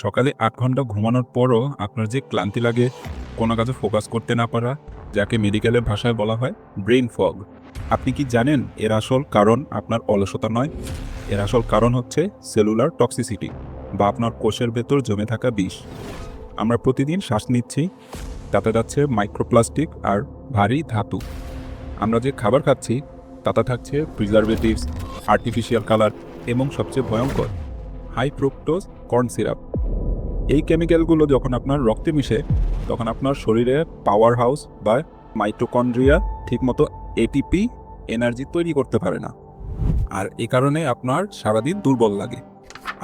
সকালে ৮ ঘন্টা ঘুমানোর পরও আপনার যে ক্লান্তি লাগে, কোনো কাজে ফোকাস করতে না পারা, যাকে মেডিকেলের ভাষায় বলা হয় ব্রেইন ফগ। আপনি কি জানেন এর আসল কারণ আপনার অলসতা নয়? এর আসল কারণ হচ্ছে সেলুলার টক্সিসিটি বা আপনার কোষের ভেতর জমে থাকা বিষ। আমরা প্রতিদিন শ্বাস নিচ্ছি, তাতে যাচ্ছে মাইক্রোপ্লাস্টিক আর ভারী ধাতু। আমরা যে খাবার খাচ্ছি তাতে থাকছে প্রিজারভেটিভস, আর্টিফিশিয়াল কালার এবং সবচেয়ে ভয়ঙ্কর হাই ফ্রুক্টোজ কর্ন সিরাপ। এই কেমিক্যালগুলো যখন আপনার রক্তে মিশে, তখন আপনার শরীরে পাওয়ার হাউস বা মাইটোকন্ড্রিয়া ঠিকমতো এটিপি এনার্জি তৈরি করতে পারে না, আর এই কারণে আপনার সারাদিন দুর্বল লাগে।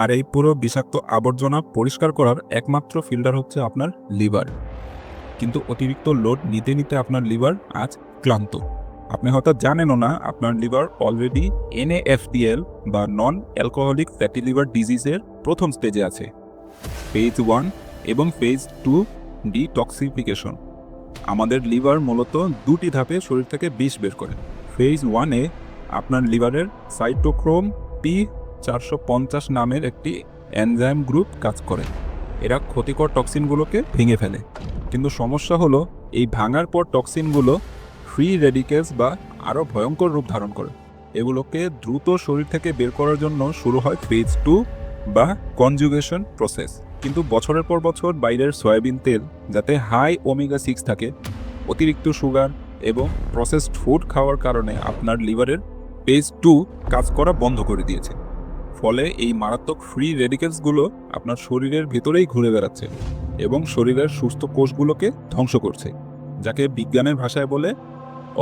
আর এই পুরো বিষাক্ত আবর্জনা পরিষ্কার করার একমাত্র ফিল্টার হচ্ছে আপনার লিভার। কিন্তু অতিরিক্ত লোড নিতে নিতে আপনার লিভার আজ ক্লান্ত। আপনি হয়তো জানেনও না আপনার লিভার অলরেডি NAFDL বা নন অ্যালকোহলিক ফ্যাটি লিভার ডিজিজের প্রথম স্টেজে আছে। ফেজ 1 এবং ফেজ 2 ডিটক্সিফিকেশন। আমাদের লিভার মূলত দুটি ধাপে শরীর থেকে বিষ বের করে। ফেজ 1-এ আপনার লিভারের সাইটোক্রোম P450 নামের একটি এনজাইম গ্রুপ কাজ করে। এরা ক্ষতিকর টক্সিনগুলোকে ভেঙে ফেলে। কিন্তু সমস্যা হলো, এই ভাঙার পর টক্সিনগুলো ফ্রি রেডিকেলস বা আরও ভয়ঙ্কর রূপ ধারণ করে। এগুলোকে দ্রুত শরীর থেকে বের করার জন্য শুরু হয় ফেজ 2 বা কনজুগেশন প্রসেস। কিন্তু বছরের পর বছর বাইরের সয়াবিন তেল, যাতে হাই ওমেগা 6 থাকে, অতিরিক্ত সুগার এবং প্রসেসড ফুড খাওয়ার কারণে আপনার লিভারের ফেজ 2 কাজ করা বন্ধ করে দিয়েছে। ফলে এই মারাত্মক ফ্রি রেডিকেলসগুলো আপনার শরীরের ভেতরেই ঘুরে বেড়াচ্ছে এবং শরীরের সুস্থ কোষগুলোকে ধ্বংস করছে, যাকে বিজ্ঞানের ভাষায় বলে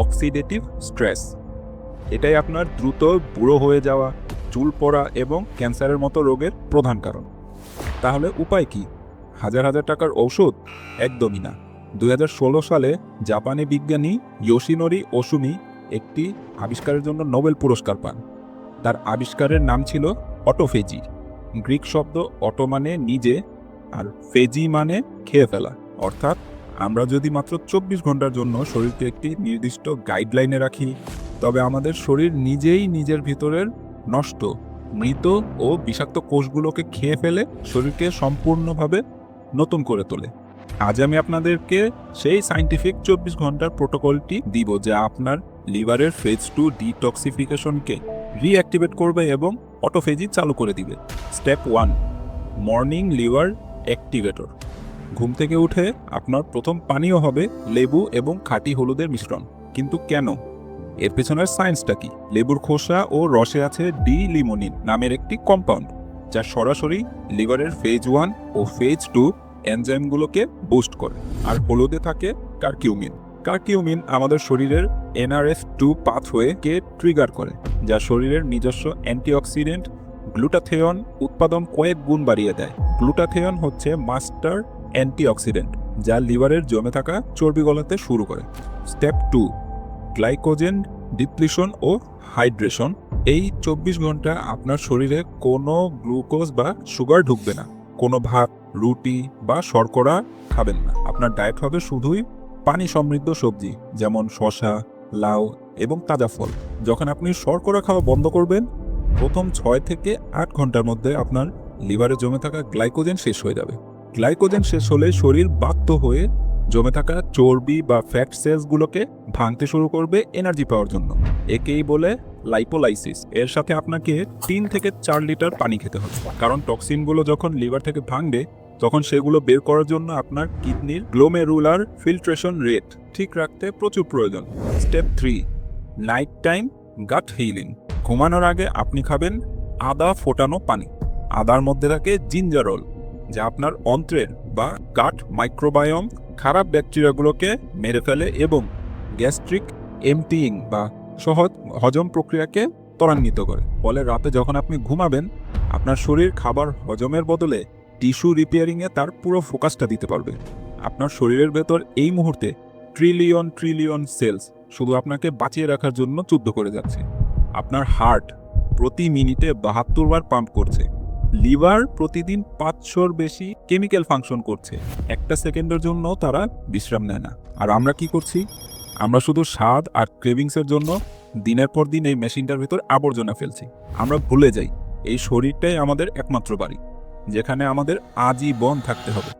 অক্সিডেটিভ স্ট্রেস। এটাই আপনার দ্রুত বুড়ো হয়ে যাওয়া, চুল পড়া এবং ক্যান্সারের মতো রোগের প্রধান কারণ। তাহলে উপায় কি? হাজার হাজার টাকার ঔষধ? একদমই না। 2016 সালে জাপানি বিজ্ঞানী ইয়োশিনোরি ওসুমি একটি আবিষ্কারের জন্য নোবেল পুরস্কার পান। তার আবিষ্কারের নাম ছিল অটোফেজি। গ্রিক শব্দ অটো মানে নিজে, আর ফেজি মানে খেয়ে ফেলা। অর্থাৎ আমরা যদি মাত্র 24 ঘন্টার জন্য শরীরকে একটি নির্দিষ্ট গাইডলাইনে রাখি, তবে আমাদের শরীর নিজেই নিজের ভিতরের নষ্ট, মৃত ও বিষাক্ত কোষগুলোকে খেয়ে ফেলে শরীরকে সম্পূর্ণভাবে নতুন করে তোলে। আজ আমি আপনাদেরকে সেই সায়েন্টিফিক 24 ঘন্টার প্রোটোকলটি দিব, যা আপনার লিভারের ফেজ 2 ডিটক্সিফিকেশনকে রিঅ্যাক্টিভেট করবে এবং অটোফেজি চালু করে দিবে। Step 1, morning liver activator. ঘুম থেকে উঠে আপনার প্রথম পানীয় হবে লেবু এবং খাঁটি হলুদের মিশ্রণ। কিন্তু কেন? এর পেছনের সায়েন্সটা কি? লেবুর খোসা ও রসে আছে ডি-লিমোনিন নামের একটি কম্পাউন্ড, যা সরাসরি লিভারের ফেজ 1 ও ফেজ 2 এনজাইমগুলোকে বুস্ট করে। আর হলুদে থাকে কারকিউমিন। কারকিউমিন আমাদের শরীরের NRF2 পাথওয়েকে ট্রিগার করে, যা শরীরের নিজস্ব অ্যান্টিঅক্সিডেন্ট গ্লুটাথিয়ন উৎপাদন কয়েক গুণ বাড়িয়ে দেয়। গ্লুটাথিয়ন হচ্ছে মাস্টার অ্যান্টিঅক্সিডেন্ট, যা লিভারের জমে থাকা চর্বি গলাতে শুরু করে। স্টেপ 2, গ্লাইকোজেন ডিপ্লিশন ও হাইড্রেশন। এই 24 ঘন্টা আপনার শরীরে কোনো গ্লুকোজ বা সুগার ঢুকবে না। কোনো ভাত, রুটি বা শর্করা খাবেন না। আপনার ডায়েট হবে শুধুই পানি সমৃদ্ধ সবজি, যেমন শসা, লাউ এবং তাজা ফল। যখন আপনি শর্করা খাওয়া বন্ধ করবেন, প্রথম 6 থেকে 8 ঘন্টার মধ্যে আপনার লিভারে জমে থাকা গ্লাইকোজেন শেষ হয়ে যাবে। গ্লাইকোজেন শেষ হলে শরীর বাধ্য হয়ে জমে থাকা চর্বি বা ফ্যাট সেলসগুলোকে ভাঙতে শুরু করবে এনার্জি পাওয়ার জন্য। একেই বলে লাইপোলাইসিস। এর সাথে আপনাকে 3 থেকে 4 লিটার পানি খেতে হবে, কারণ টক্সিনগুলো যখন লিভার থেকে ভাঙবে, তখন সেগুলো বের করার জন্য আপনার কিডনির গ্লোমেরুলার ফিল্ট্রেশন রেট ঠিক রাখতে প্রচুর প্রয়োজন। স্টেপ 3, নাইট টাইম গাট হিলিং। ঘুমানোর আগে আপনি খাবেন আদা ফোটানো পানি। আদার মধ্যে থাকে জিঞ্জারল, যা আপনার অন্ত্রের বা গাট মাইক্রোবায়োম খারাপ ব্যাকটেরিয়াগুলোকে মেরে ফেলে এবং গ্যাস্ট্রিক এমটিইং বা সহজ হজম প্রক্রিয়াকে ত্বরান্বিত করে। ফলে রাতে যখন আপনি ঘুমাবেন, আপনার শরীর খাবার হজমের বদলে টিস্যু রিপেয়ারিংয়ে তার পুরো ফোকাসটা দিতে পারবে। আপনার শরীরের ভেতর এই মুহূর্তে ট্রিলিয়ন ট্রিলিয়ন সেলস শুধু আপনাকে বাঁচিয়ে রাখার জন্য যুদ্ধ করে যাচ্ছে। আপনার হার্ট প্রতি মিনিটে 72 বার পাম্প করছে। লিভার প্রতিদিন 500-র বেশি কেমিক্যাল ফাংশন করছে। একটা সেকেন্ডের জন্য তারা বিশ্রাম নেয় না। আর আমরা কি করছি? আমরা শুধু স্বাদ আর ক্রেভিংসের জন্য দিনের পর দিন এই মেশিনটার ভিতর আবর্জনা ফেলছি। আমরা ভুলে যাই এই শরীরটাই আমাদের একমাত্র বাড়ি, যেখানে আমাদের আজীবন থাকতে হবে।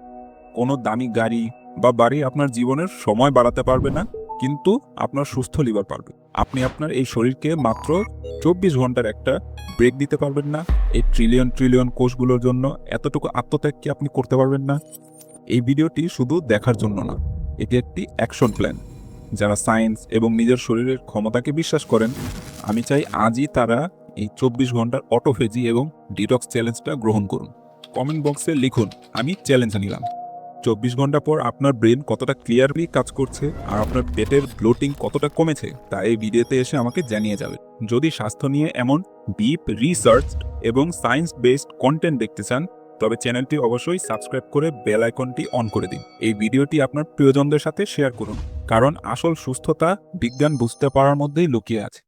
কোনো দামি গাড়ি বা বাড়ি আপনার জীবনের সময় বাড়াতে পারবে না, কিন্তু আপনার সুস্থ লিভার পারবে। আপনি আপনার এই শরীরকে মাত্র 24 ঘন্টার একটা ব্রেক দিতে পারবেন না। এই ট্রিলিয়ন ট্রিলিয়ন কোষগুলোর জন্য এতটুকু আত্মত্যাগ কি আপনি করতে পারবেন না? এই ভিডিওটি শুধু দেখার জন্য না, এটি একটি অ্যাকশন প্ল্যান। যারা সায়েন্স এবং নিজের শরীরের ক্ষমতাকে বিশ্বাস করেন, আমি চাই আজই তারা এই 24 ঘন্টার অটোফেজি এবং ডিটক্স চ্যালেঞ্জটা গ্রহণ করুন। কমেন্ট বক্সে লিখুন, আমি চ্যালেঞ্জ নিলাম। 24 ঘন্টা পর আপনার ব্রেন কতটা ক্লিয়ারলি কাজ করছে আর আপনার পেটের ব্লোটিং কতটা কমেছে তা এই ভিডিওতে এসে আমাকে জানিয়ে যাবে। যদি স্বাস্থ্য নিয়ে এমন ডিপ রিসার্চ এবং সায়েন্স বেসড কন্টেন্ট দেখতে চান, তবে চ্যানেলটি অবশ্যই সাবস্ক্রাইব করে বেল আইকনটি অন করে দিন। এই ভিডিওটি আপনার প্রিয়জনদের সাথে শেয়ার করুন, কারণ আসল সুস্থতা বিজ্ঞান বুঝতে পারার মধ্যেই লুকিয়ে আছে।